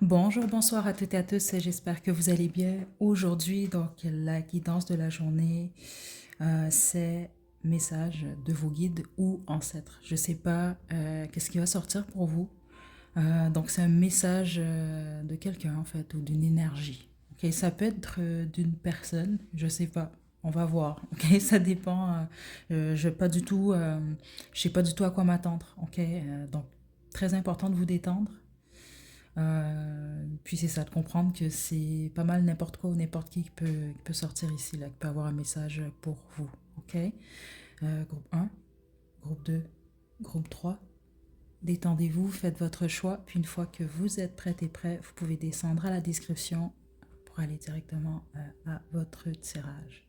Bonjour, bonsoir à toutes et à tous, j'espère que vous allez bien. Aujourd'hui, donc, la guidance de la journée, c'est message de vos guides ou ancêtres. Je ne sais pas qu'est-ce qui va sortir pour vous. Donc, c'est un message de quelqu'un, en fait, ou d'une énergie. Ok, ça peut être d'une personne, je ne sais pas. On va voir. Ok, ça dépend. Je sais pas du tout à quoi m'attendre. Ok, donc très important de vous détendre. Puis c'est ça, de comprendre que c'est pas mal n'importe quoi ou n'importe qui peut sortir ici, là, qui peut avoir un message pour vous. OK? Groupe un, groupe 2, groupe 3. Détendez-vous, faites votre choix. Puis une fois que vous êtes prête et prêt, vous pouvez descendre à la description pour aller directement à votre tirage.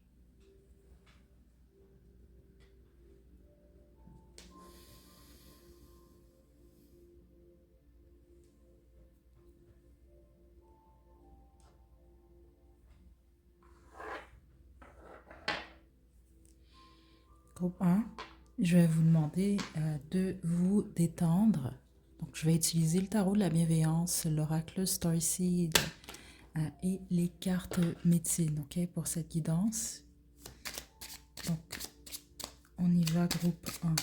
Groupe un, je vais vous demander de vous détendre. Donc, je vais utiliser le tarot de la bienveillance, l'oracle Starseed, et les cartes médecine, ok, pour cette guidance. Donc, on y va, groupe un.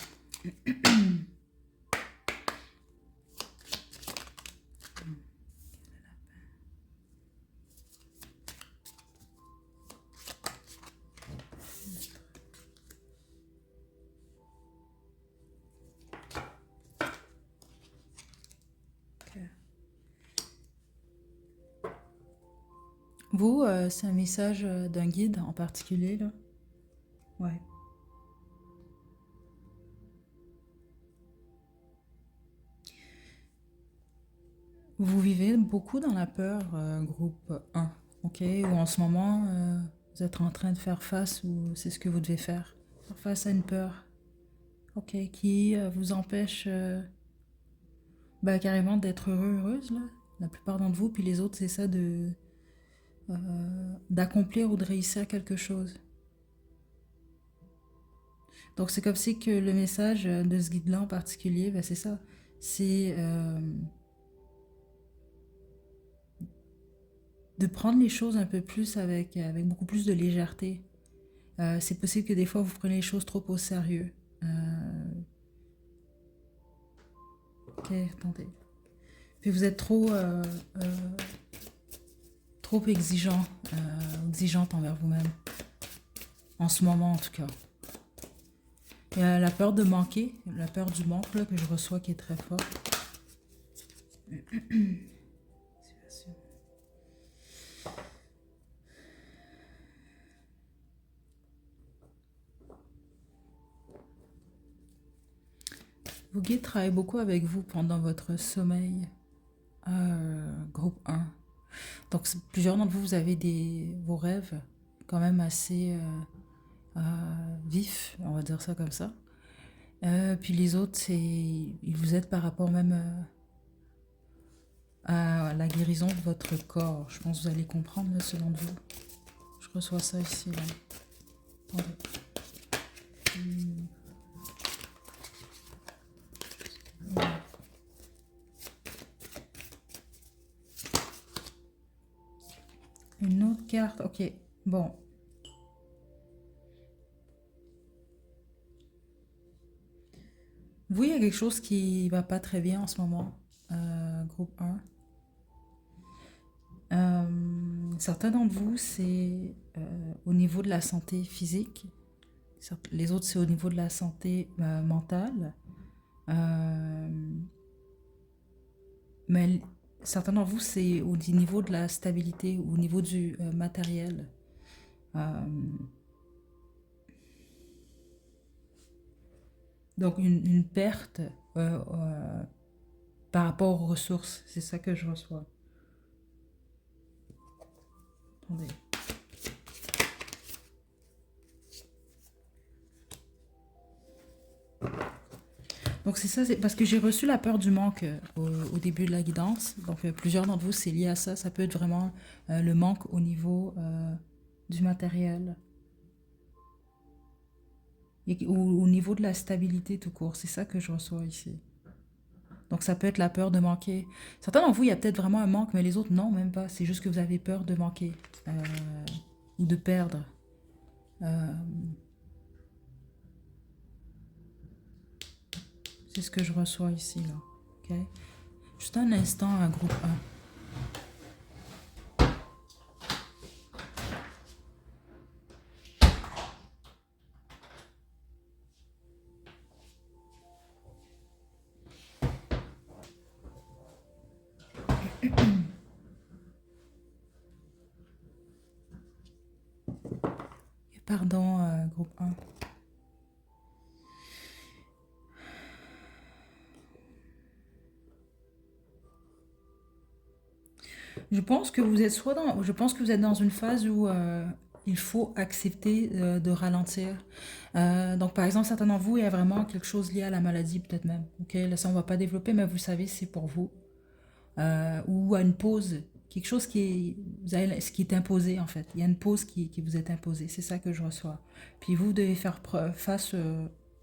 Ok. Vous, c'est un message d'un guide en particulier, là? Ouais. Vous vivez beaucoup dans la peur, groupe un, ok? Ou en ce moment, vous êtes en train de faire face, ou c'est ce que vous devez faire? Faire face à une peur, ok, qui vous empêche bah, carrément d'être heureux, heureuse, là. La plupart d'entre vous, puis les autres, c'est ça d'accomplir ou de réussir quelque chose. Donc c'est comme si que le message de ce guide-là en particulier, ben, c'est ça. C'est de prendre les choses un peu plus avec beaucoup plus de légèreté. C'est possible que des fois vous prenez les choses trop au sérieux. Ok, attendez. Puis vous êtes trop exigeant, exigeante envers vous-même. En ce moment en tout cas. Il y a la peur de manquer, la peur du manque là, que je reçois qui est très forte. Vos guides travaillent beaucoup avec vous pendant votre sommeil. Groupe un. Donc plusieurs d'entre vous, vous avez vos rêves quand même assez vifs, on va dire ça comme ça. Puis les autres, ils vous aident par rapport même à la guérison de votre corps. Je pense que vous allez comprendre là, selon vous. Je reçois ça ici. Là. Attendez. Une autre carte. Ok. Bon. Vous, il y a quelque chose qui va pas très bien en ce moment. Groupe un. Certains d'entre vous, c'est au niveau de la santé physique. Les autres, c'est au niveau de la santé mentale. Euh, mais certains d'entre vous, c'est au niveau de la stabilité, au niveau du matériel. Euh, donc, une perte par rapport aux ressources. C'est ça que je reçois. Attendez. Donc c'est ça, c'est parce que j'ai reçu la peur du manque au début de la guidance. Donc plusieurs d'entre vous, c'est lié à ça. Ça peut être vraiment le manque au niveau du matériel ou au niveau de la stabilité tout court. C'est ça que je reçois ici. Donc ça peut être la peur de manquer. Certains d'entre vous, il y a peut-être vraiment un manque, mais les autres, non, même pas. C'est juste que vous avez peur de manquer euh, ou de perdre. Euh, c'est ce que je reçois ici, là. Ok. Juste un instant, un groupe 1. Pardon, groupe 1. Je pense que vous êtes je pense que vous êtes dans une phase où il faut accepter de ralentir. Donc, par exemple, certains d'entre vous, il y a vraiment quelque chose lié à la maladie, peut-être même. Ok, là, ça, on va pas développer, mais vous savez, c'est pour vous. Ou à une pause, quelque chose ce qui est imposé, en fait. Il y a une pause qui vous est imposée. C'est ça que je reçois. Puis vous devez faire face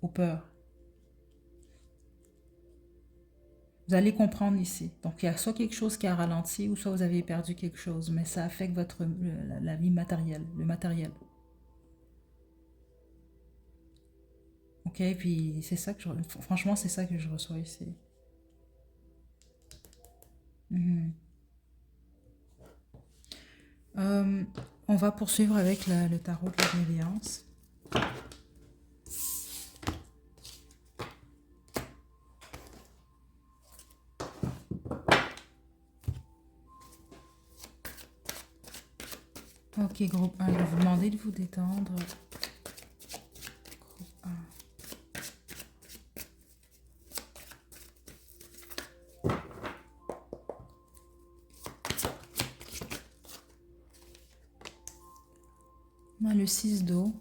aux peurs. Vous allez comprendre ici. Donc, il y a soit quelque chose qui a ralenti, ou soit vous avez perdu quelque chose, mais ça affecte la vie matérielle, le matériel. Ok, puis c'est ça que franchement, c'est ça que je reçois ici. Mhm. Euh, on va poursuivre avec le tarot de la bienveillance. Ok, groupe 1, je vais vous demander de vous détendre. Groupe 1. On a le 6 d'eau.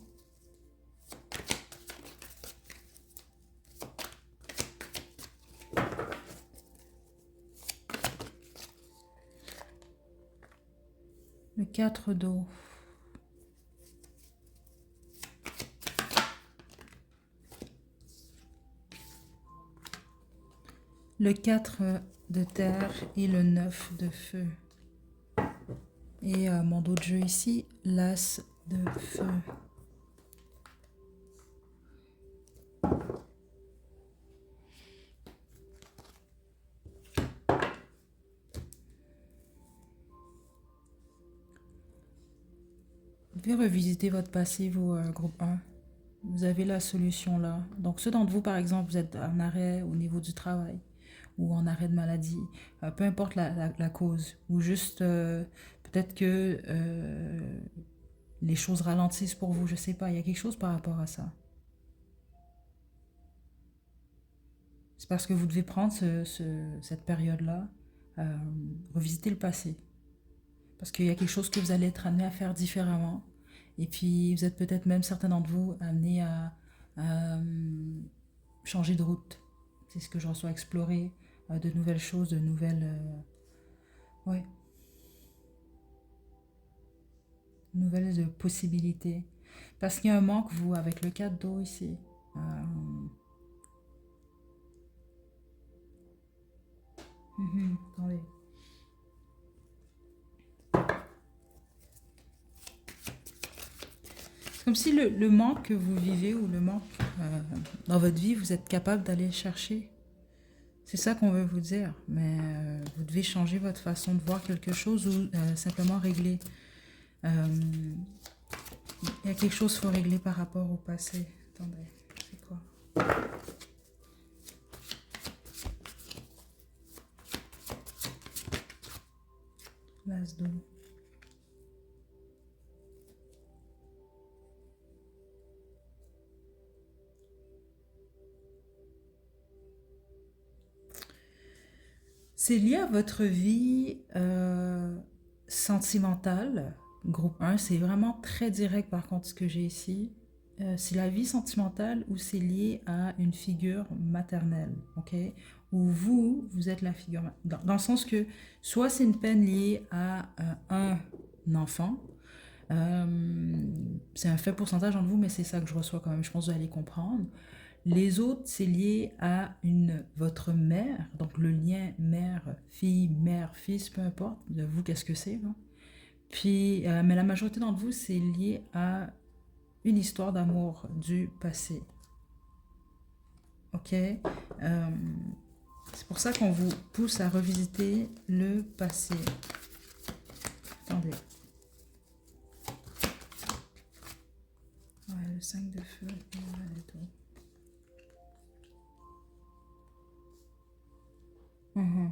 Le 4 d'eau. Le 4 de terre et le 9 de feu. Et mon dos de jeu ici, l'as de feu. Vous pouvez revisiter votre passé, vous, groupe 1. Vous avez la solution là. Donc, ceux d'entre vous, par exemple, vous êtes en arrêt au niveau du travail ou en arrêt de maladie, peu importe la cause, ou juste peut-être que les choses ralentissent pour vous, je sais pas, il y a quelque chose par rapport à ça. C'est parce que vous devez prendre cette période-là, euh, revisiter le passé. Parce qu'il y a quelque chose que vous allez être amené à faire différemment. Et puis, vous êtes peut-être même certains d'entre vous amenés à, changer de route. C'est ce que je reçois, explorer de nouvelles choses, de ouais, nouvelles possibilités. Parce qu'il y a un manque, vous, avec le 4 d'eau ici. Euh, attendez. C'est comme si le manque que vous vivez ou le manque dans votre vie, vous êtes capable d'aller le chercher. C'est ça qu'on veut vous dire, mais vous devez changer votre façon de voir quelque chose ou simplement régler. Euh, Il y a quelque chose qu'il faut régler par rapport au passé. Attendez, c'est quoi? L'as d'eau. C'est lié à votre vie sentimentale. Groupe 1, c'est vraiment très direct par contre ce que j'ai ici. C'est la vie sentimentale ou c'est lié à une figure maternelle, ok? Où vous êtes la figure, dans le sens que soit c'est une peine liée à un enfant, c'est un fait pourcentage entre vous, mais c'est ça que je reçois quand même, je pense que vous allez comprendre. Les autres, c'est lié à votre mère, donc le lien mère-fille, mère-fils, peu importe, de vous, qu'est-ce que c'est, hein. Puis, mais la majorité d'entre vous, c'est lié à une histoire d'amour du passé. Ok? C'est pour ça qu'on vous pousse à revisiter le passé. Attendez. Ouais, le 5 de feu. Mhm.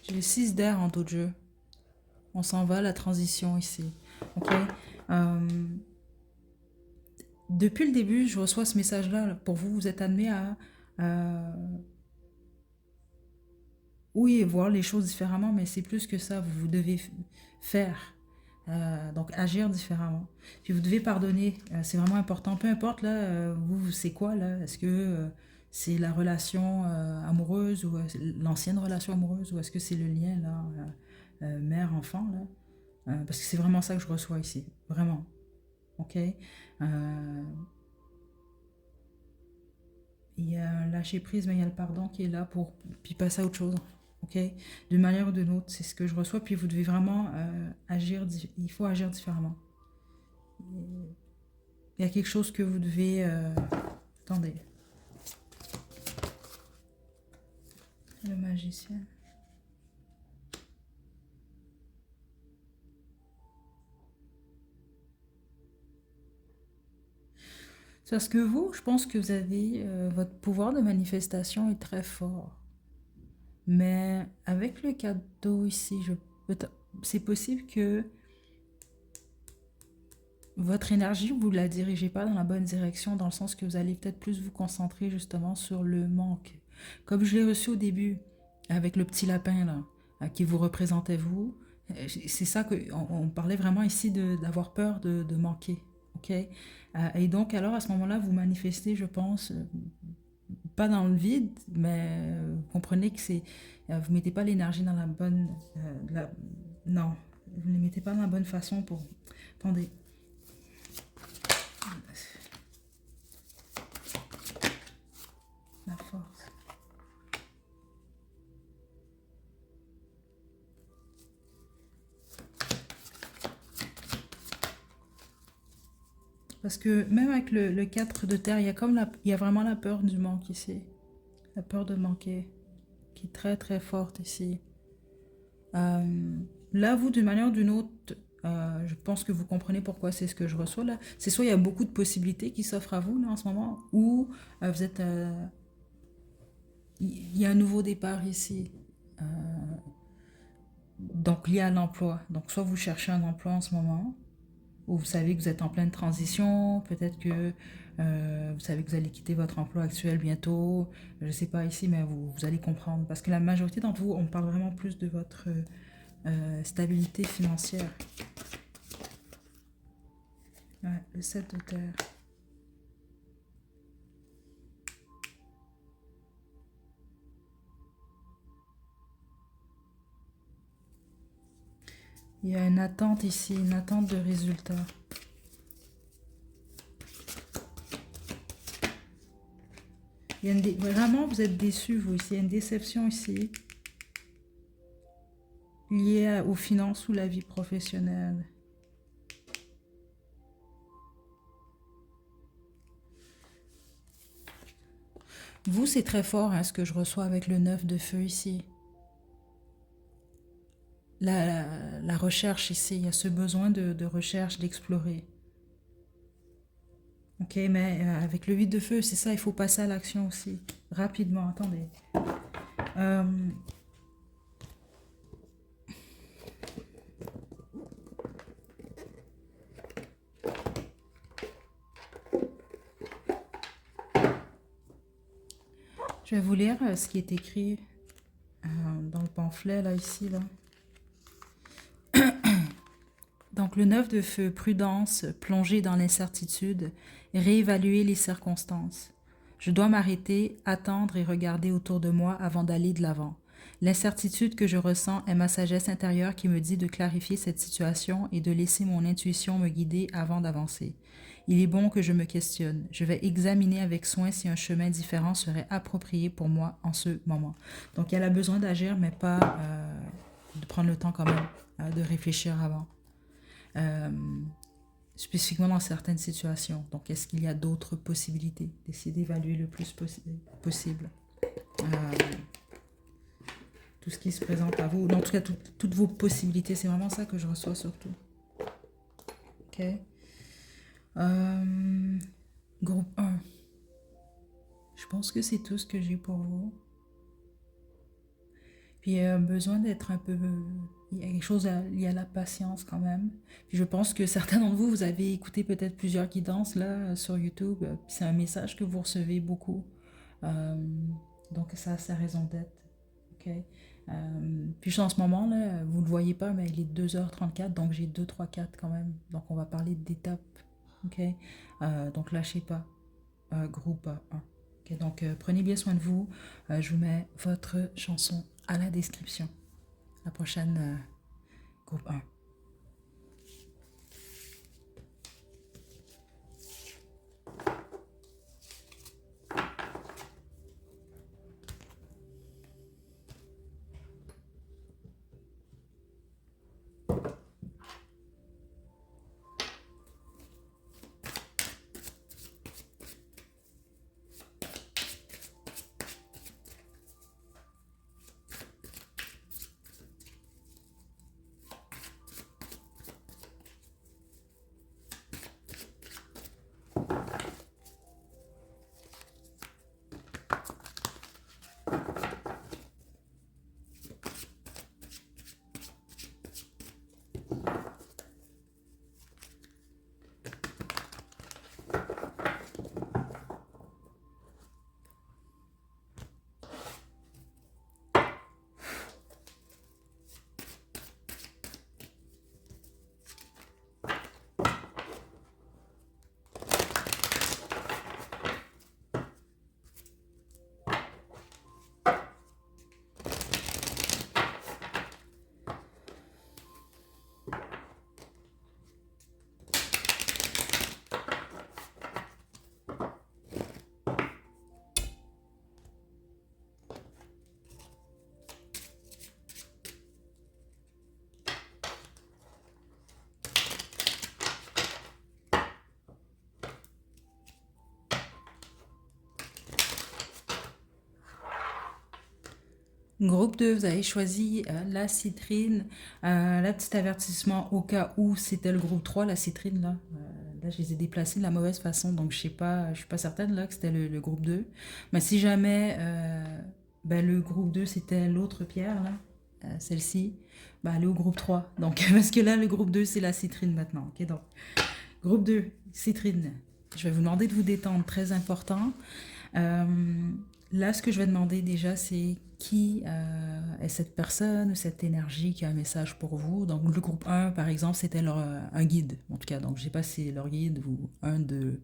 J'ai le 6 d'air en dos de jeu. On s'en va, la transition ici. Ok? Euh, Depuis le début, je reçois ce message-là. Pour vous, vous êtes amené à, oui, voir les choses différemment, mais c'est plus que ça. Vous devez faire. Donc agir différemment. Puis vous devez pardonner. C'est vraiment important. Peu importe là, vous, c'est quoi là? Est-ce que c'est la relation amoureuse ou l'ancienne relation amoureuse ou est-ce que c'est le lien là, mère-enfant là? Parce que c'est vraiment ça que je reçois ici. Vraiment. Ok? Il y a un lâcher prise, mais il y a le pardon qui est là pour puis passer à autre chose. Ok? D'une manière ou d'une autre, c'est ce que je reçois. Puis vous devez vraiment agir. Il faut agir différemment. Il y a quelque chose que vous devez. Attendez. Le magicien. C'est parce que vous, je pense que vous avez. Votre pouvoir de manifestation est très fort. Mais avec le cadeau ici, c'est possible que votre énergie, vous ne la dirigez pas dans la bonne direction, dans le sens que vous allez peut-être plus vous concentrer justement sur le manque. Comme je l'ai reçu au début, avec le petit lapin là, qui vous représentait vous, c'est ça on parlait vraiment ici d'avoir peur de manquer. Ok. Et donc, alors à ce moment-là, vous manifestez, je pense, pas dans le vide, mais vous comprenez que c'est. Vous ne mettez pas l'énergie dans la bonne. Non, vous ne les mettez pas dans la bonne façon pour. Attendez. La force. Parce que même avec le 4 de terre, il y a vraiment la peur du manque ici. La peur de manquer, qui est très très forte ici. Là, vous, d'une manière ou d'une autre, je pense que vous comprenez pourquoi c'est ce que je reçois là. C'est soit il y a beaucoup de possibilités qui s'offrent à vous là, en ce moment, ou vous êtes. Il y a un nouveau départ ici. Donc lié à l'emploi. Donc soit vous cherchez un emploi en ce moment, ou vous savez que vous êtes en pleine transition, peut-être que vous savez que vous allez quitter votre emploi actuel bientôt, je ne sais pas ici, mais vous allez comprendre. Parce que la majorité d'entre vous, on parle vraiment plus de votre stabilité financière. Ouais, le 7 de terre. Il y a une attente ici, une attente de résultat. Vraiment, vous êtes déçu, vous, ici. Il y a une déception ici, liée aux finances ou la vie professionnelle. Vous, c'est très fort, hein, ce que je reçois avec le 9 de feu ici. La recherche ici, il y a ce besoin de recherche, d'explorer. Ok, mais avec le 8 de feu, c'est ça, il faut passer à l'action aussi. Rapidement, attendez. Euh, je vais vous lire ce qui est écrit dans le pamphlet, là, ici, là. Donc, le 9 de feu, prudence, plonger dans l'incertitude, réévaluer les circonstances. Je dois m'arrêter, attendre et regarder autour de moi avant d'aller de l'avant. L'incertitude que je ressens est ma sagesse intérieure qui me dit de clarifier cette situation et de laisser mon intuition me guider avant d'avancer. Il est bon que je me questionne. Je vais examiner avec soin si un chemin différent serait approprié pour moi en ce moment. Donc, elle a besoin d'agir, mais pas de prendre le temps quand même de réfléchir avant. Euh, Spécifiquement dans certaines situations. Donc, est-ce qu'il y a d'autres possibilités? D'essayer d'évaluer le plus possible tout ce qui se présente à vous. En tout cas, toutes vos possibilités. C'est vraiment ça que je reçois surtout. Ok. Groupe 1. Je pense que c'est tout ce que j'ai pour vous. Puis il y a besoin d'être un peu... Il y a quelque chose lié à la patience quand même. Puis je pense que certains d'entre vous, vous avez écouté peut-être plusieurs guidances là sur YouTube. C'est un message que vous recevez beaucoup. Donc ça a sa raison d'être. Ok. Puis en ce moment là, vous ne le voyez pas, mais il est 2h34, donc j'ai 2, 3, 4 quand même. Donc on va parler d'étapes. Ok. Donc lâchez pas. Groupe 1. Ok, donc prenez bien soin de vous. Je vous mets votre chanson à la description. La prochaine, groupe 1. Groupe 2, vous avez choisi la citrine. Là, petit avertissement au cas où c'était le groupe 3, la citrine, là. Là, je les ai déplacés de la mauvaise façon, donc je sais pas, je suis pas certaine là que c'était le groupe 2. Mais si jamais ben, le groupe 2 c'était l'autre pierre, là, celle-ci, ben, allez au groupe 3. Donc, parce que là, le groupe 2 c'est la citrine maintenant. Ok, donc, groupe 2, citrine. Je vais vous demander de vous détendre, très important. Euh, Là, ce que je vais demander déjà, c'est qui est cette personne ou cette énergie qui a un message pour vous. Donc, le groupe 1, par exemple, c'était un guide, en tout cas. Donc, je ne sais pas si c'est leur guide ou un de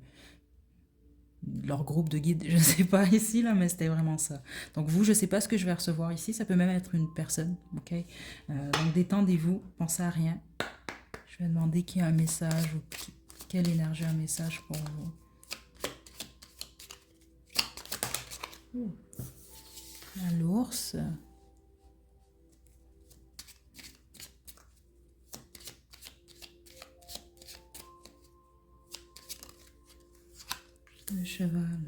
leur groupe de guides, je ne sais pas ici, là, mais c'était vraiment ça. Donc, vous, je ne sais pas ce que je vais recevoir ici. Ça peut même être une personne, ok? Donc, détendez-vous, pensez à rien. Je vais demander qui a un message ou quelle énergie a un message pour vous. L'ours. Le cheval.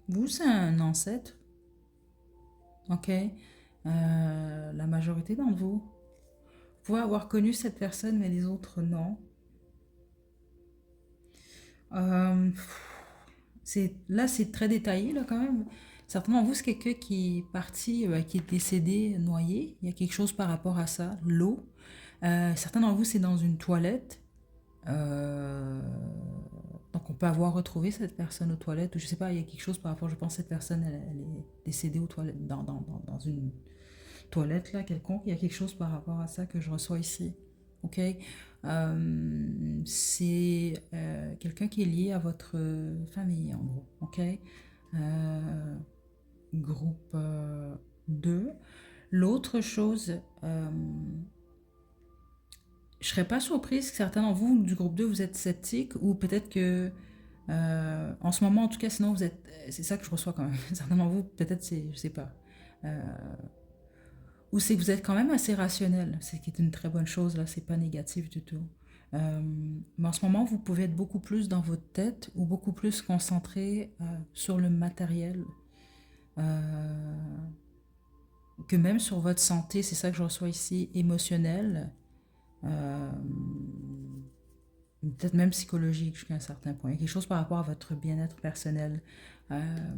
Vous, c'est un ancêtre, ok? La majorité d'entre vous. Vous pouvez avoir connu cette personne, mais les autres, non. Euh, Là, c'est très détaillé, là, quand même. Certains d'entre vous, c'est quelqu'un qui est parti, qui est décédé, noyé. Il y a quelque chose par rapport à ça, l'eau. Certains d'entre vous, c'est dans une toilette. Euh, donc on peut avoir retrouvé cette personne aux toilettes, ou je sais pas, il y a quelque chose par rapport, je pense que cette personne, elle est décédée aux toilettes, dans une toilette là, quelconque, il y a quelque chose par rapport à ça que je reçois ici. Ok. C'est quelqu'un qui est lié à votre famille, en gros, ok? Groupe 2. L'autre chose, je serais pas surprise que certains d'entre vous du groupe 2 vous êtes sceptiques ou peut-être que en ce moment en tout cas sinon vous êtes c'est ça que je reçois quand même certains d'entre vous peut-être c'est je sais pas euh, ou c'est que vous êtes quand même assez rationnel, ce qui est une très bonne chose là, c'est pas négatif du tout. Euh, mais en ce moment vous pouvez être beaucoup plus dans votre tête ou beaucoup plus concentré sur le matériel euh, que même sur votre santé, c'est ça que je reçois ici, émotionnelle. Euh, Peut-être même psychologique jusqu'à un certain point. Il y a quelque chose par rapport à votre bien-être personnel. Euh,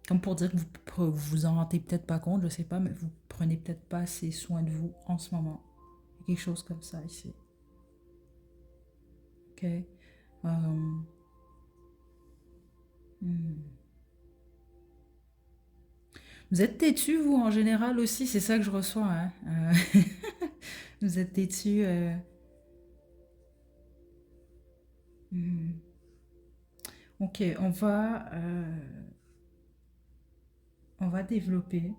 Comme pour dire que vous vous en rendez peut-être pas compte, je sais pas, mais vous prenez peut-être pas assez soin de vous en ce moment. Il y a quelque chose comme ça ici. Ok. Hmm. Vous êtes têtu, vous, en général aussi, c'est ça que je reçois. Hein. Vous êtes têtu. Hmm. Ok, on va développer.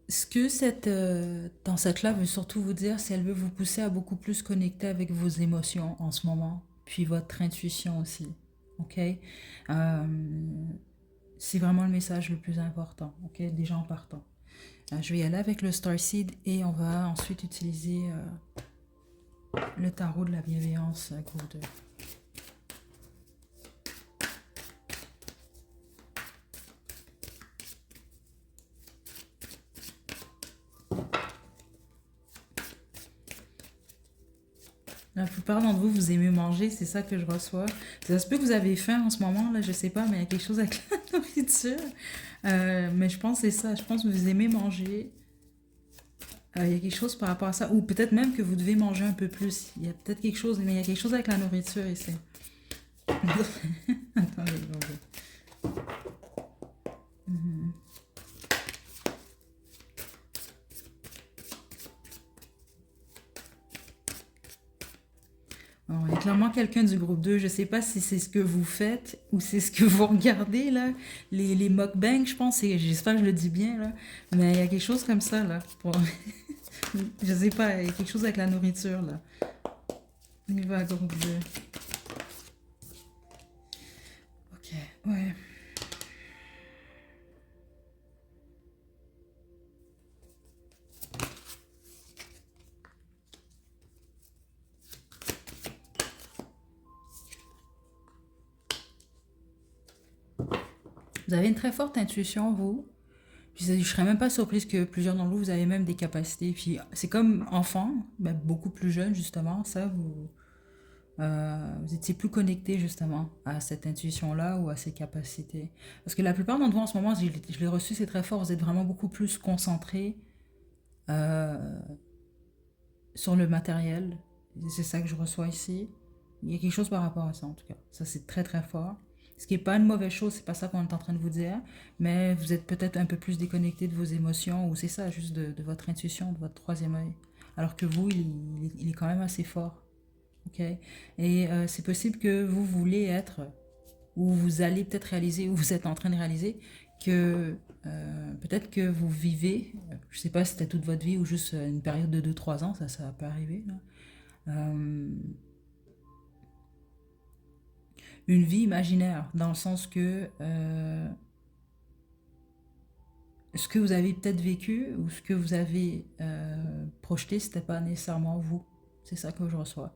Ce que dans cette là veut surtout vous dire, c'est qu'elle veut vous pousser à beaucoup plus connecter avec vos émotions en ce moment, puis votre intuition aussi. Ok. C'est vraiment le message le plus important. Ok, déjà en partant. Je vais y aller avec le Starseed et on va ensuite utiliser le tarot de la bienveillance, groupe 2. La plupart d'entre vous, vous aimez manger, c'est ça que je reçois. Ça se peut que vous avez faim en ce moment, là, je sais pas, mais il y a quelque chose avec la nourriture. Mais je pense que c'est ça, je pense que vous aimez manger. Il y a quelque chose par rapport à ça, ou peut-être même que vous devez manger un peu plus. Il y a peut-être quelque chose, mais il y a quelque chose avec la nourriture ici. Attendez, attendez. Alors, il y a clairement quelqu'un du groupe 2. Je sais pas si c'est ce que vous faites ou c'est ce que vous regardez là. Les mukbangs, je pense, j'espère que je le dis bien là. Mais il y a quelque chose comme ça là. Je sais pas, il y a quelque chose avec la nourriture là. On y va, groupe 2. Ok, ouais. Vous avez une très forte intuition, vous. Puis je serais même pas surprise que plusieurs d'entre vous, vous avez même des capacités. Puis c'est comme enfant, ben, beaucoup plus jeune justement, ça, vous étiez plus connecté justement à cette intuition-là ou à ces capacités. Parce que la plupart d'entre vous en ce moment, je l'ai reçu, c'est très fort, vous êtes vraiment beaucoup plus concentré euh, sur le matériel. C'est ça que je reçois ici. Il y a quelque chose par rapport à ça en tout cas. Ça c'est très très fort. Ce qui n'est pas une mauvaise chose, c'est pas ça qu'on est en train de vous dire, mais vous êtes peut-être un peu plus déconnecté de vos émotions, ou c'est ça, juste de votre intuition, de votre troisième œil. Alors que vous, il est quand même assez fort. Ok. Et c'est possible que vous voulez être, ou vous allez peut-être réaliser, ou vous êtes en train de réaliser, que peut-être que vous vivez, je sais pas si c'était toute votre vie ou juste une période de 2 3 ans, ça peut arriver, là. Euh, une vie imaginaire, dans le sens que ce que vous avez peut-être vécu ou ce que vous avez projeté, c'était pas nécessairement vous. C'est ça que je reçois.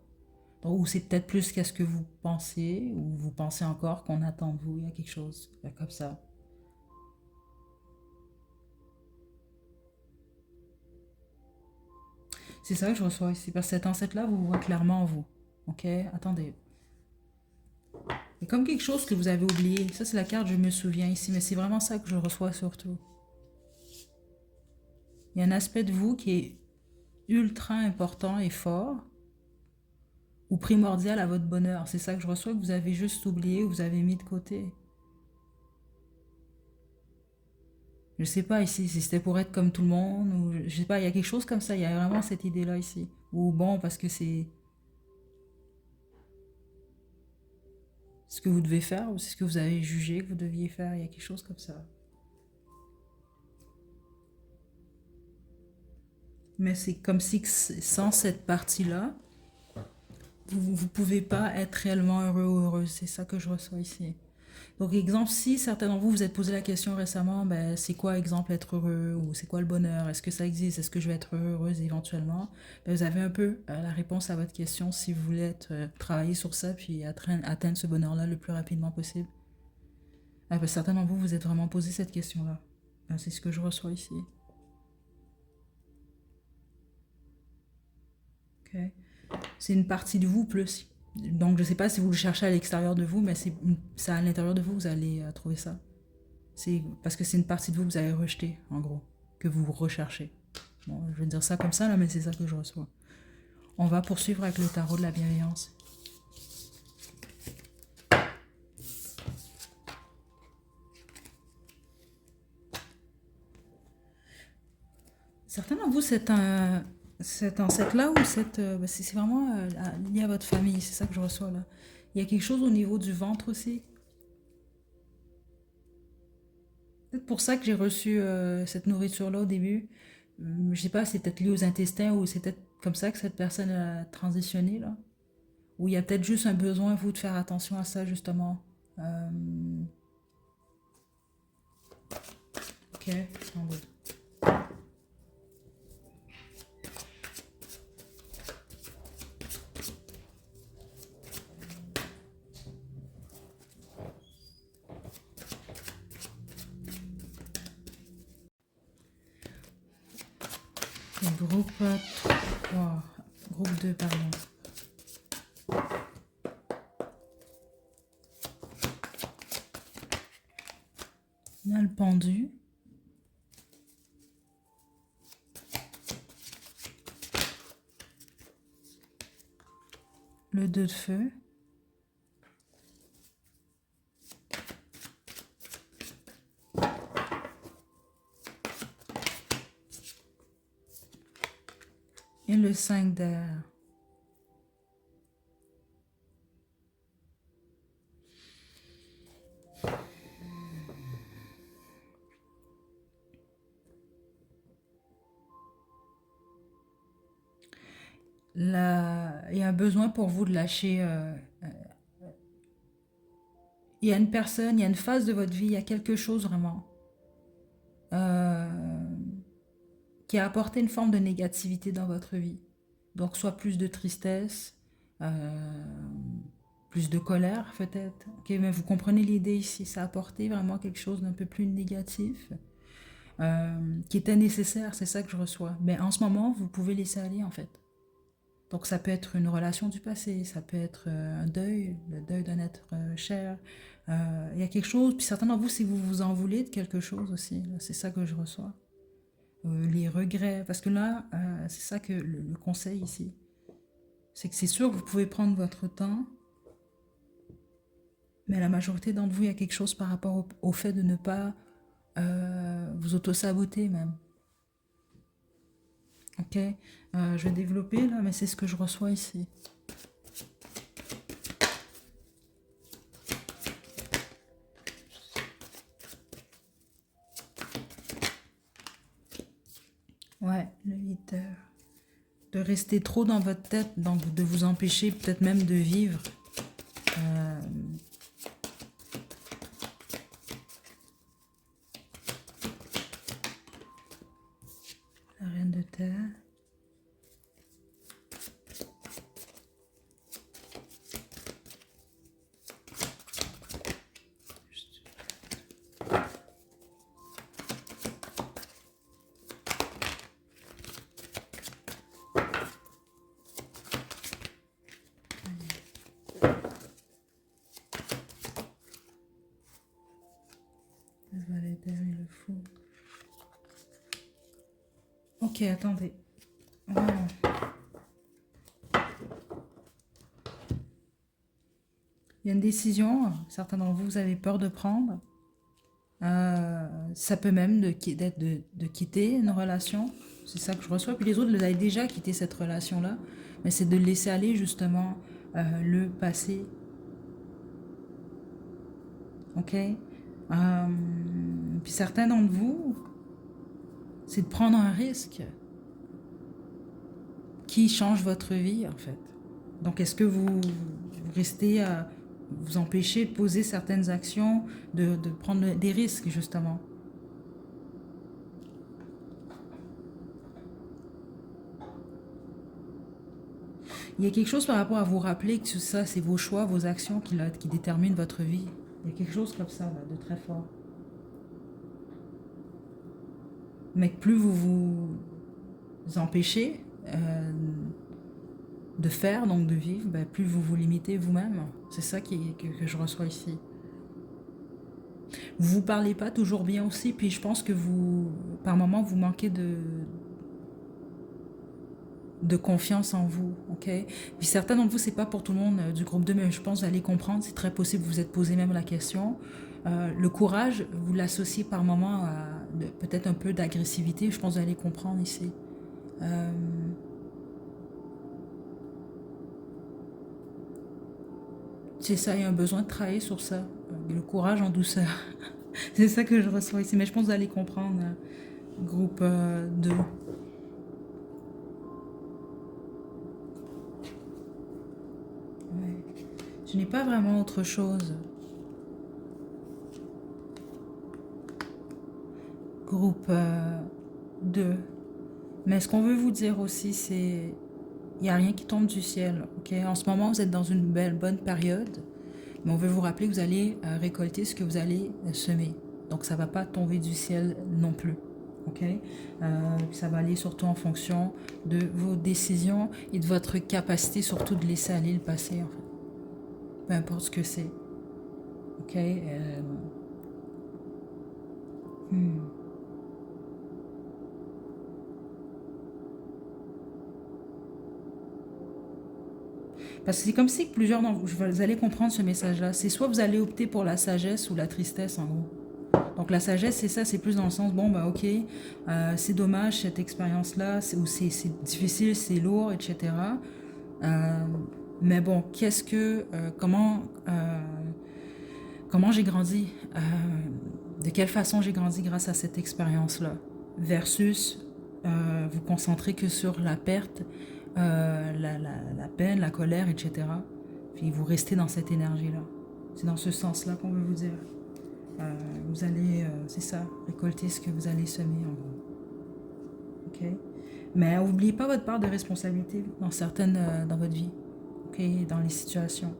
Donc, ou c'est peut-être plus qu'est-ce que vous pensez, ou vous pensez encore qu'on attend de vous. Il y a quelque chose comme ça. C'est ça que je reçois ici. Parce que cet ancêtre-là vous voit clairement vous. Ok. Attendez. C'est comme quelque chose que vous avez oublié. Ça, c'est la carte, je me souviens ici. Mais c'est vraiment ça que je reçois surtout. Il y a un aspect de vous qui est ultra important et fort, ou primordial à votre bonheur. C'est ça que je reçois, que vous avez juste oublié ou vous avez mis de côté. Je sais pas ici si c'était pour être comme tout le monde, ou je sais pas, il y a quelque chose comme ça, il y a vraiment cette idée-là ici. Ou bon, parce que c'est. que vous devez faire ou c'est ce que vous avez jugé que vous deviez faire. Il y a quelque chose comme ça. Mais c'est comme si sans cette partie-là, vous ne pouvez pas être réellement heureux ou heureuse. C'est ça que je reçois ici. Donc, exemple, si certains d'entre vous vous êtes posé la question récemment, ben, c'est quoi, exemple, être heureux ou c'est quoi le bonheur? Est-ce que ça existe? Est-ce que je vais être heureuse éventuellement? Ben, vous avez un peu la réponse à votre question si vous voulez travailler sur ça puis atteindre ce bonheur-là le plus rapidement possible. Ah, ben, certains d'entre vous vous êtes vraiment posé cette question-là. Ben, c'est ce que je reçois ici. Ok. C'est une partie de vous plus. Donc, je ne sais pas si vous le cherchez à l'extérieur de vous, mais c'est à l'intérieur de vous, vous allez trouver ça. C'est parce que c'est une partie de vous que vous avez rejetée, en gros, que vous recherchez. Bon, je vais dire ça comme ça, là, mais c'est ça que je reçois. On va poursuivre avec le tarot de la bienveillance. Certains d'entre vous, cet ancêtre-là ou c'est vraiment lié à votre famille, c'est ça que je reçois là. Il y a quelque chose au niveau du ventre aussi. Peut-être pour ça que j'ai reçu cette nourriture-là au début. Je sais pas, c'est peut-être lié aux intestins ou c'est peut-être comme ça que cette personne a transitionné là. Ou il y a peut-être juste un besoin, vous, de faire attention à ça justement. Euh, ok, attendez. Groupe 3, groupe 2, pardon. On a le pendu. Le 2 de feu. Et le 5 d'air. Il y a un besoin pour vous de lâcher. Il y a une personne, il y a une phase de votre vie, il y a quelque chose vraiment euh, qui a apporté une forme de négativité dans votre vie. Donc, soit plus de tristesse, plus de colère peut-être. Ok, mais vous comprenez l'idée ici, ça a apporté vraiment quelque chose d'un peu plus négatif. Qui était nécessaire, c'est ça que je reçois. Mais en ce moment, vous pouvez laisser aller en fait. Donc ça peut être une relation du passé, ça peut être un deuil, le deuil d'un être cher. Il y a quelque chose, puis certains d'entre vous, si vous vous en voulez de quelque chose aussi, c'est ça que je reçois. Les regrets, parce que là, c'est ça que le conseil ici, c'est que c'est sûr que vous pouvez prendre votre temps, mais la majorité d'entre vous, il y a quelque chose par rapport au fait de ne pas vous auto-saboter même. Ok, je vais développer là, mais c'est ce que je reçois ici. Ouais, le 8 heures. De rester trop dans votre tête, donc de vous empêcher peut-être même de vivre. Euh, la reine de terre. Le valet d'air et le fou. Ok, attendez. Voilà. Il y a une décision, certains d'entre vous, vous avez peur de prendre. Ça peut même d'être de quitter une relation. C'est ça que je reçois. Puis les autres, vous avez déjà quitté cette relation-là. Mais c'est de laisser aller justement le passé. ok? Puis certains d'entre vous, c'est de prendre un risque qui change votre vie, en fait. Donc, est-ce que vous restez à vous empêcher de poser certaines actions, de prendre des risques, justement? Il y a quelque chose par rapport à vous rappeler que ça, c'est vos choix, vos actions qui déterminent votre vie. Il y a quelque chose comme ça, là, de très fort. Mais que plus vous vous empêchez de faire, donc de vivre, ben, plus vous vous limitez vous-même. C'est ça que je reçois ici. Vous parlez pas toujours bien aussi, puis je pense que vous, par moments, vous manquez de confiance en vous, ok? Puis certains d'entre vous, c'est pas pour tout le monde du groupe 2, mais je pense que vous allez comprendre, c'est très possible, vous vous êtes posé même la question. Le courage, vous l'associez par moments à peut-être un peu d'agressivité, je pense que vous allez comprendre ici. C'est ça, il y a un besoin de travailler sur ça, le courage en douceur. C'est ça que je reçois ici, mais je pense que vous allez comprendre, groupe 2. Ouais. Je n'ai pas vraiment autre chose. Groupe 2. Mais ce qu'on veut vous dire aussi, c'est il n'y a rien qui tombe du ciel. Ok, en ce moment, vous êtes dans une bonne période, mais on veut vous rappeler que vous allez récolter ce que vous allez semer. Donc, ça ne va pas tomber du ciel non plus. Ok, ça va aller surtout en fonction de vos décisions et de votre capacité surtout de laisser aller le passé, en fait. Peu importe ce que c'est. Ok. Parce que c'est comme si plusieurs d'entre vous, vous allez comprendre ce message-là. C'est soit vous allez opter pour la sagesse ou la tristesse, en gros. Donc la sagesse, c'est ça, c'est plus dans le sens, bon, bah ok, c'est dommage cette expérience-là, ou c'est difficile, c'est lourd, etc. Mais bon, comment j'ai grandi, de quelle façon j'ai grandi grâce à cette expérience-là, versus vous concentrer que sur la perte, la peine, la colère, etc. Puis vous restez dans cette énergie-là. C'est dans ce sens-là qu'on veut vous dire. Vous allez, c'est ça, récolter ce que vous allez semer en gros. Ok. Mais n'oubliez pas votre part de responsabilité dans votre vie, ok, dans les situations.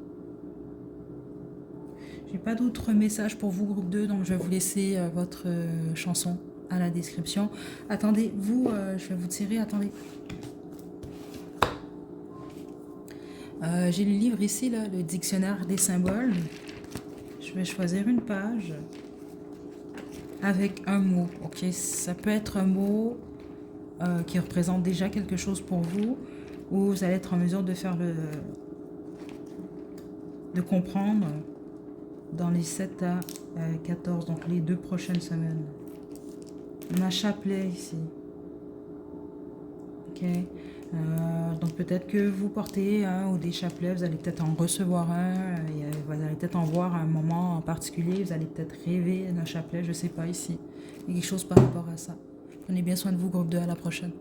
J'ai pas d'autres messages pour vous, groupe 2, donc je vais vous laisser votre chanson à la description. Attendez, vous, je vais vous tirer, attendez. J'ai le livre ici, là, le dictionnaire des symboles. Je vais choisir une page avec un mot, ok? Ça peut être un mot qui représente déjà quelque chose pour vous, ou vous allez être en mesure de faire de comprendre dans les 7 à 14, donc les 2 prochaines semaines. On a chapelet ici. Ok. Donc peut-être que vous portez un ou des chapelets, vous allez peut-être en recevoir un, vous allez peut-être en voir un moment en particulier, vous allez peut-être rêver d'un chapelet, je ne sais pas ici. Il y a quelque chose par rapport à ça. Prenez bien soin de vous, groupe 2, à la prochaine.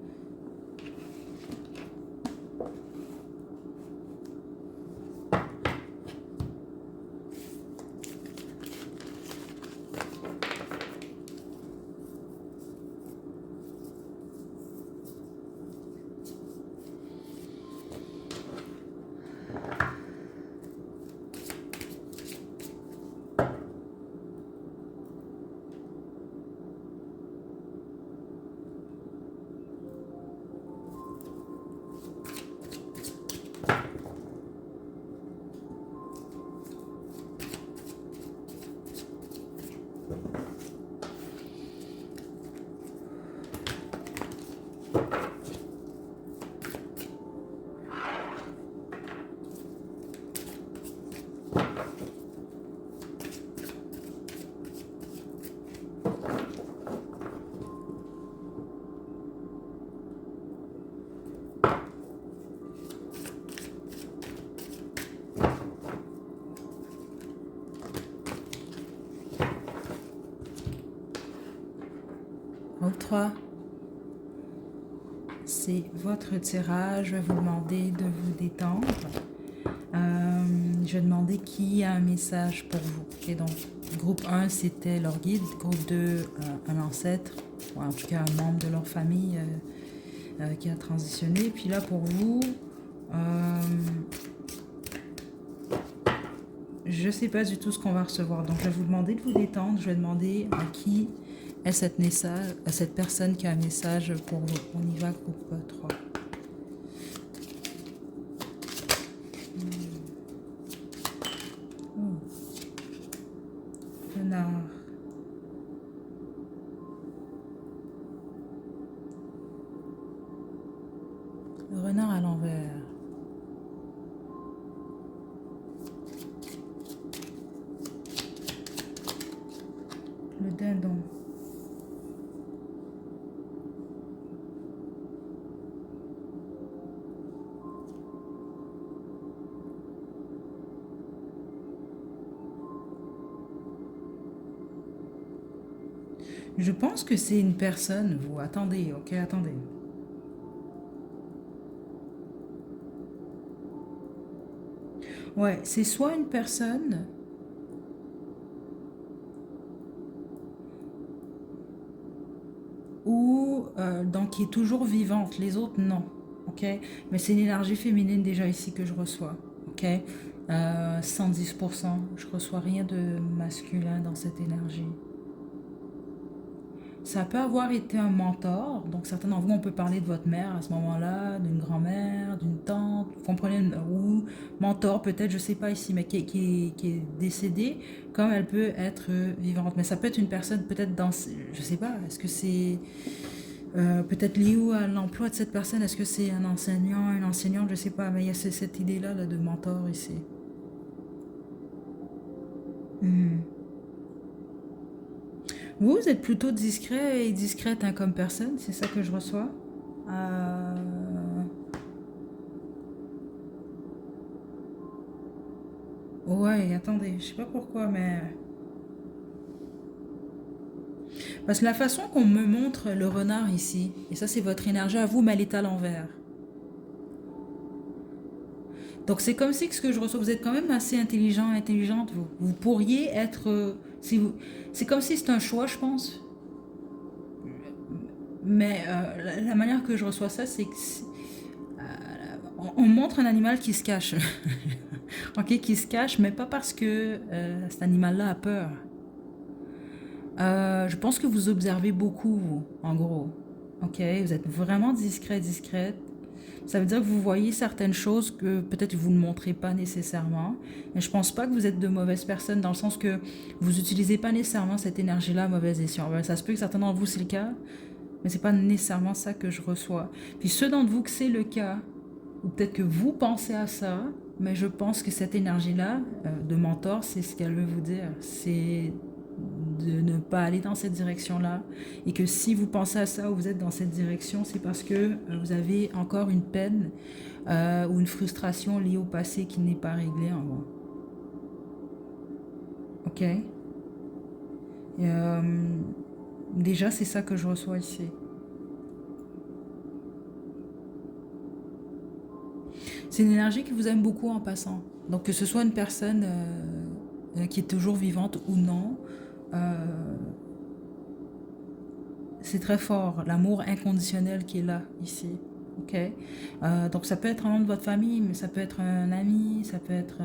3, c'est votre tirage. Je vais vous demander de vous détendre. Je vais demander qui a un message pour vous. Okay, donc, groupe 1, c'était leur guide. Groupe 2, un ancêtre, ou en tout cas un membre de leur famille qui a transitionné. Puis là, pour vous, je ne sais pas du tout ce qu'on va recevoir. Donc, je vais vous demander de vous détendre. Je vais demander à qui est cette personne qui a un message pour vous. On y va, groupe 3. Renard. Le renard à l'envers. Le dindon. Je pense que c'est une personne, vous. Attendez, ok, attendez. Ouais, c'est soit une personne ou donc qui est toujours vivante. Les autres, non. Ok? Mais c'est une énergie féminine déjà ici que je reçois. Ok? 110%. Je reçois rien de masculin dans cette énergie. Ça peut avoir été un mentor, donc certains d'entre vous, on peut parler de votre mère à ce moment-là, d'une grand-mère, d'une tante, vous comprenez, ou mentor peut-être, je sais pas ici, mais qui est décédée, comme elle peut être vivante. Mais ça peut être une personne peut-être dans, je sais pas, est-ce que c'est peut-être lié à l'emploi de cette personne, est-ce que c'est un enseignant, une enseignante, je sais pas, mais il y a cette idée-là là, de mentor ici. Hmm. Vous êtes plutôt discret et discrète hein, comme personne, c'est ça que je reçois. Euh, Ouais, attendez, je sais pas pourquoi, mais... Parce que la façon qu'on me montre le renard ici, et ça c'est votre énergie à vous, mais elle est à l'envers. Donc c'est comme si ce que je reçois, vous êtes quand même assez intelligent, intelligente, vous. Vous pourriez être... si vous... C'est comme si c'est un choix, je pense. Mais la manière que je reçois ça, c'est que... on montre un animal qui se cache. Ok, qui se cache, mais pas parce que cet animal-là a peur. Je pense que vous observez beaucoup, vous, en gros. Ok, vous êtes vraiment discret, discrète. Ça veut dire que vous voyez certaines choses que peut-être vous ne montrez pas nécessairement. Mais je pense pas que vous êtes de mauvaises personnes dans le sens que vous n'utilisez pas nécessairement cette énergie-là à mauvais escient. Ça se peut que certains d'entre vous c'est le cas, mais c'est pas nécessairement ça que je reçois. Puis ceux d'entre vous que c'est le cas, ou peut-être que vous pensez à ça, mais je pense que cette énergie-là de mentor, c'est ce qu'elle veut vous dire. C'est de ne pas aller dans cette direction-là. Et que si vous pensez à ça ou vous êtes dans cette direction, c'est parce que vous avez encore une peine ou une frustration liée au passé qui n'est pas réglée en moi. Ok? Et, déjà, c'est ça que je reçois ici. C'est une énergie qui vous aime beaucoup en passant. Donc que ce soit une personne qui est toujours vivante ou non, euh, c'est très fort, l'amour inconditionnel qui est là, ici. Ok. Donc ça peut être un membre de votre famille, mais ça peut être un ami, ça peut être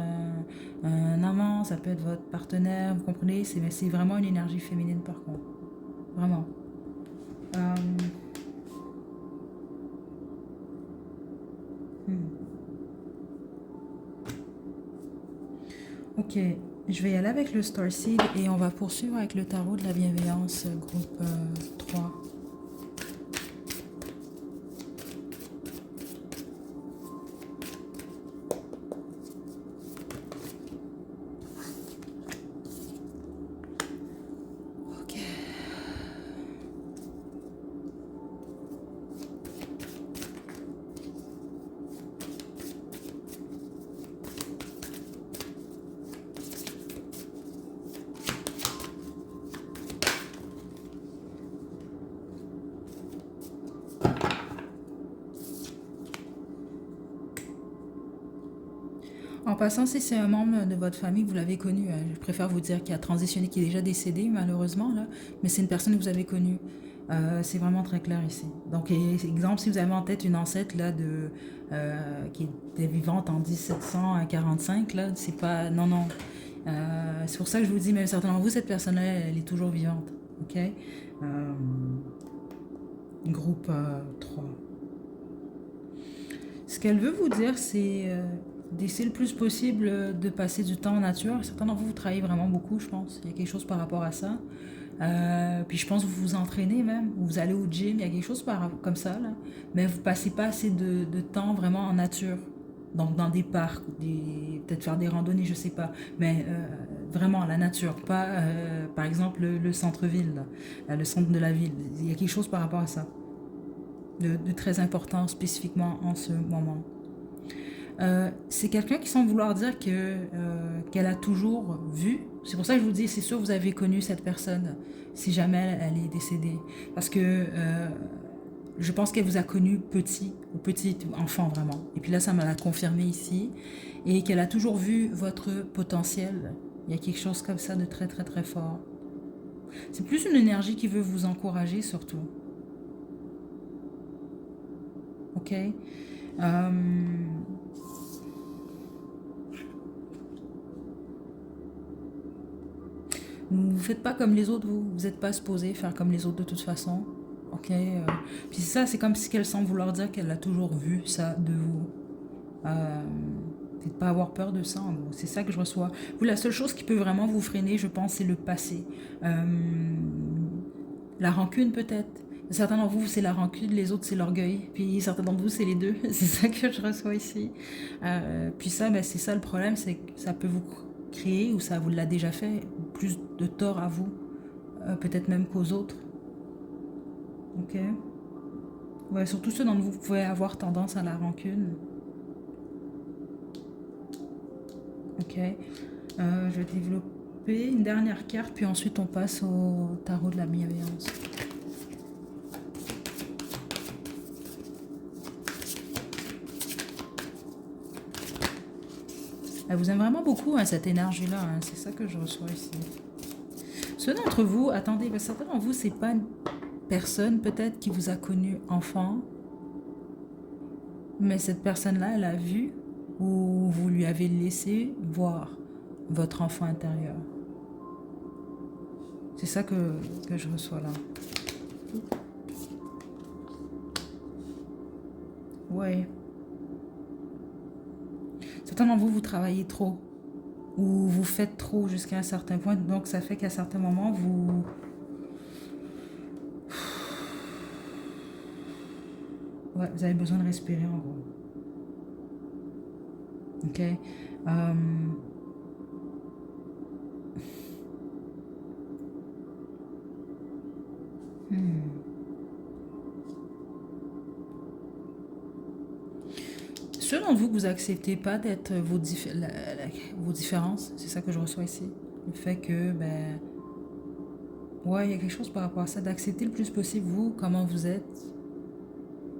un amant, ça peut être votre partenaire, vous comprenez? C'est vraiment une énergie féminine par contre. Vraiment. Euh, hmm. Ok, je vais y aller avec le Starseed et on va poursuivre avec le tarot de la bienveillance, groupe 3. Ok. En passant, si c'est un membre de votre famille que vous l'avez connu, je préfère vous dire qu'il a transitionné, qu'il est déjà décédé malheureusement, là, mais c'est une personne que vous avez connue. C'est vraiment très clair ici. Donc, exemple, si vous avez en tête une ancêtre là, qui était vivante en 1745, là, c'est pas... Non, non. C'est pour ça que je vous dis, même certainement vous, cette personne-là, elle est toujours vivante. OK? Groupe 3. Ce qu'elle veut vous dire, c'est d'essayer le plus possible de passer du temps en nature. Certains d'entre vous, vous travaillez vraiment beaucoup, je pense. Il y a quelque chose par rapport à ça. Puis je pense que vous vous entraînez même, ou vous allez au gym, il y a quelque chose comme ça, là. Mais vous passez pas assez de temps vraiment en nature. Donc dans des parcs, peut-être faire des randonnées, je sais pas. Mais vraiment la nature, pas par exemple le centre-ville, là, le centre de la ville. Il y a quelque chose par rapport à ça, de très important spécifiquement en ce moment. C'est quelqu'un qui semble vouloir dire qu'elle a toujours vu. C'est pour ça que je vous dis, c'est sûr que vous avez connu cette personne si jamais elle est décédée. Parce que je pense qu'elle vous a connu petit ou petite enfant vraiment. Et puis là, ça me l'a confirmé ici. Et qu'elle a toujours vu votre potentiel. Il y a quelque chose comme ça de très très très fort. C'est plus une énergie qui veut vous encourager surtout. Ok. Vous ne faites pas comme les autres, vous n'êtes pas supposé faire comme les autres de toute façon. Ok. Puis ça, c'est comme si qu'elle semble vouloir dire qu'elle a toujours vu ça de vous. Peut-être pas avoir peur de ça, en gros. C'est ça que je reçois. Vous, la seule chose qui peut vraiment vous freiner, je pense, c'est le passé. La rancune, peut-être. Certains d'entre vous, c'est la rancune, les autres, c'est l'orgueil. Puis certains d'entre vous, c'est les deux. C'est ça que je reçois ici. Puis ça, ben, c'est ça le problème, c'est que ça peut vous créer, ou ça vous l'a déjà fait, plus de tort à vous, peut-être même qu'aux autres. Ok. Ouais, surtout ceux d'entre vous, vous pouvez avoir tendance à la rancune. Ok. Je vais développer une dernière carte, puis ensuite on passe au tarot de la bienveillance. Elle vous aime vraiment beaucoup, hein, cette énergie-là. Hein, c'est ça que je reçois ici. Ceux d'entre vous, attendez, certains d'entre vous, c'est pas une personne peut-être qui vous a connu enfant, mais cette personne-là, elle a vu ou vous lui avez laissé voir votre enfant intérieur. C'est ça que je reçois là. Ouais. Certains d'entre vous, vous travaillez trop. Ou vous faites trop jusqu'à un certain point. Donc ça fait qu'à certains moments, ouais, vous avez besoin de respirer en gros. Ok. Ceux d'entre vous que vous acceptez pas d'être vos différences, c'est ça que je reçois ici. Le fait que, ben, ouais, il y a quelque chose par rapport à ça, d'accepter le plus possible vous, comment vous êtes.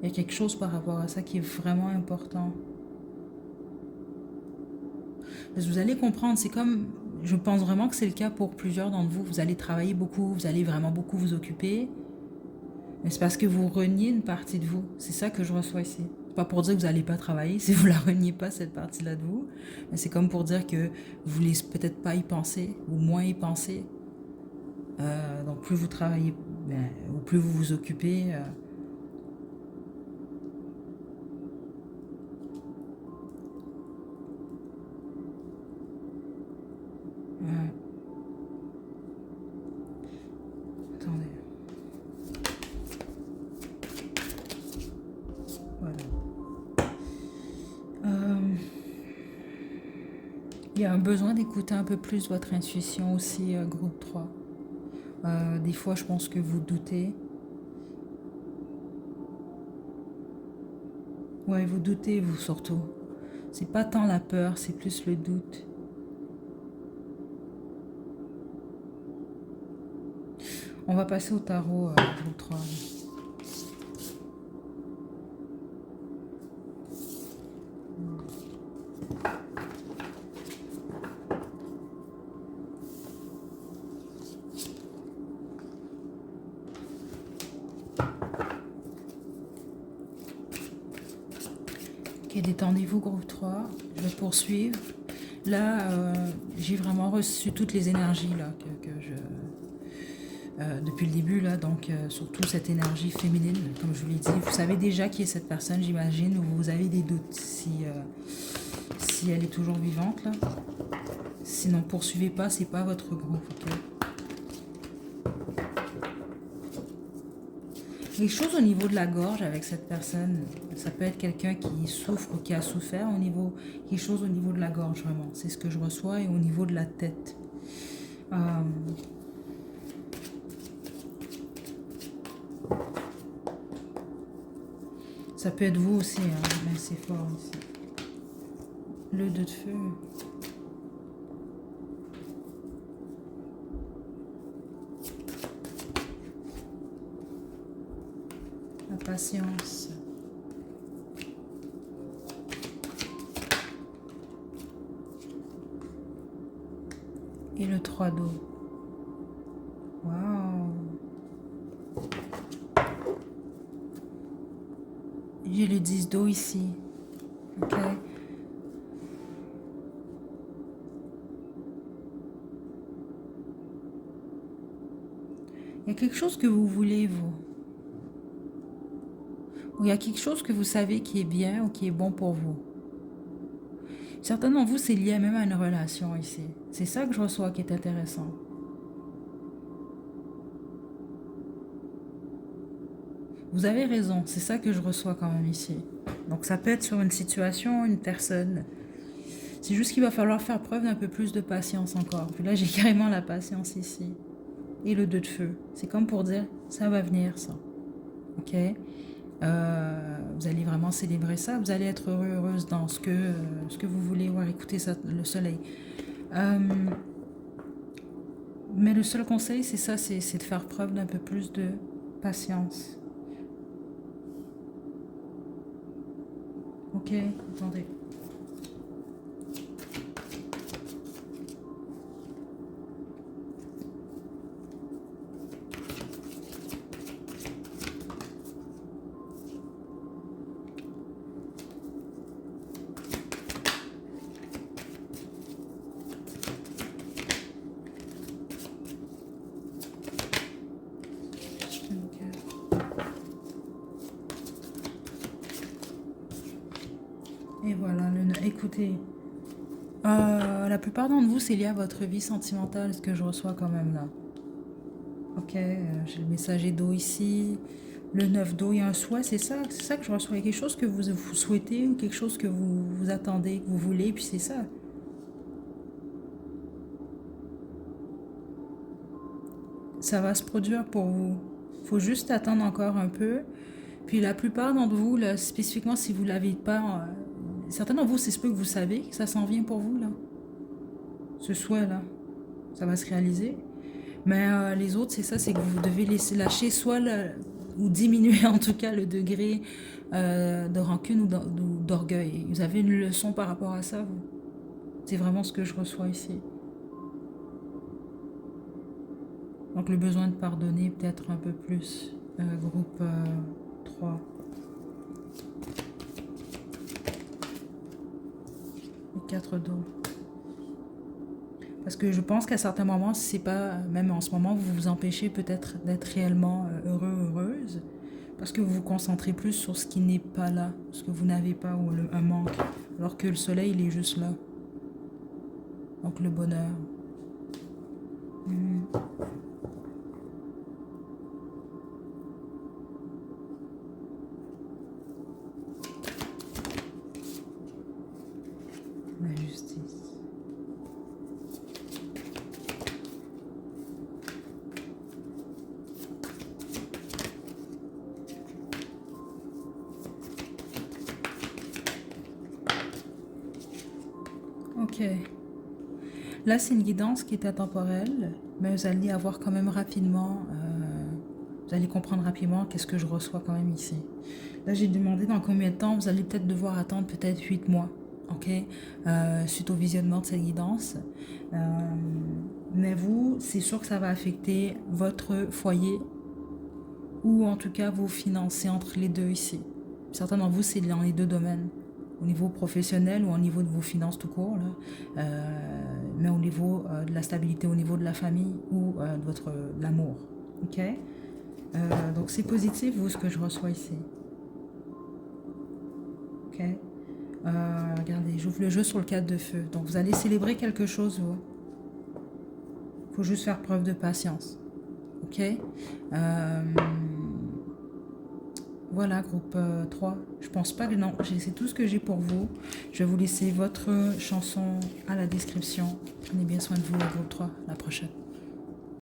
Il y a quelque chose par rapport à ça qui est vraiment important. Parce que vous allez comprendre, c'est comme, je pense vraiment que c'est le cas pour plusieurs d'entre vous. Vous allez travailler beaucoup, vous allez vraiment beaucoup vous occuper. Mais c'est parce que vous reniez une partie de vous. C'est ça que je reçois ici. C'est pas pour dire que vous n'allez pas travailler si vous la reniez pas, cette partie-là de vous. Mais c'est comme pour dire que vous voulez peut-être pas y penser ou moins y penser. Donc plus vous travaillez, ben, ou plus vous vous occupez. Ouais. Attendez. Voilà. Il y a un besoin d'écouter un peu plus votre intuition aussi, groupe 3. Des fois, je pense que vous doutez. Ouais, vous doutez, vous surtout. C'est pas tant la peur, c'est plus le doute. On va passer au tarot, groupe 3. détendez-vous, groupe 3. Je vais poursuivre. Là, j'ai vraiment reçu toutes les énergies là, depuis le début, là, donc surtout cette énergie féminine, comme je vous l'ai dit. Vous savez déjà qui est cette personne, j'imagine, ou vous avez des doutes si elle est toujours vivante. Là. Sinon, poursuivez pas, c'est pas votre groupe. Okay? Quelque chose au niveau de la gorge avec cette personne, ça peut être quelqu'un qui souffre ou qui a souffert au niveau, quelque chose au niveau de la gorge vraiment, c'est ce que je reçois, et au niveau de la tête. Ça peut être vous aussi, hein, mais c'est fort ici. Le 2 de feu. La patience. Et le 3 d'eau. Waouh. J'ai le 10 d'eau ici. Ok. Il y a quelque chose que vous voulez, vous. Ou il y a quelque chose que vous savez qui est bien ou qui est bon pour vous. Certains d'entre vous, c'est lié même à une relation ici. C'est ça que je reçois qui est intéressant. Vous avez raison, c'est ça que je reçois quand même ici. Donc ça peut être sur une situation, une personne. C'est juste qu'il va falloir faire preuve d'un peu plus de patience encore. Puis là, j'ai carrément la patience ici. Et le 2 de feu. C'est comme pour dire, ça va venir, ça. Ok, vous allez vraiment célébrer ça. Vous allez être heureux, heureuse dans ce que vous voulez voir. Écoutez ça, le soleil. Mais le seul conseil, c'est ça, c'est de faire preuve d'un peu plus de patience. Ok, attendez. Et voilà, écoutez, la plupart d'entre vous, c'est lié à votre vie sentimentale, ce que je reçois quand même là. Ok, j'ai le messager d'eau ici, le 9 d'eau, il y a un souhait, c'est ça que je reçois. Il y a quelque chose que vous souhaitez ou quelque chose que vous attendez, que vous voulez, puis c'est ça. Ça va se produire pour vous. Il faut juste attendre encore un peu. Puis la plupart d'entre vous, là, spécifiquement si vous ne l'avez pas, certains d'entre vous, c'est ce que vous savez que ça s'en vient pour vous, là. Ce souhait-là, ça va se réaliser. Mais les autres, c'est ça, c'est que vous devez laisser lâcher soit ou diminuer en tout cas le degré de rancune ou d'orgueil. Vous avez une leçon par rapport à ça, vous. C'est vraiment ce que je reçois ici. Donc le besoin de pardonner peut-être un peu plus. Groupe 3. Le 4 d'eau. Parce que je pense qu'à certains moments, si c'est pas, même en ce moment, vous vous empêchez peut-être d'être réellement heureux, heureuse, parce que vous vous concentrez plus sur ce qui n'est pas là, ce que vous n'avez pas, ou un manque, alors que le soleil, il est juste là. Donc le bonheur. La justice. Ok. Là, c'est une guidance qui est intemporelle, mais vous allez avoir quand même rapidement, vous allez comprendre rapidement qu'est-ce que je reçois quand même ici. Là, j'ai demandé dans combien de temps, vous allez peut-être devoir attendre peut-être 8 mois, ok, suite au visionnement de cette guidance. Mais vous, c'est sûr que ça va affecter votre foyer ou en tout cas vos finances, c'est entre les deux ici. Certains d'entre vous, c'est dans les deux domaines. au niveau professionnel ou au niveau de vos finances tout court, là, mais au niveau de la stabilité, au niveau de la famille ou de l'amour. Ok? Donc c'est positif, vous, ce que je reçois ici. Ok? Regardez, j'ouvre le jeu sur le 4 de feu. Donc vous allez célébrer quelque chose, vous. Il faut juste faire preuve de patience. Ok? Voilà, groupe 3. Je pense pas que non. C'est tout ce que j'ai pour vous. Je vais vous laisser votre chanson à la description. Prenez bien soin de vous, groupe 3. À la prochaine.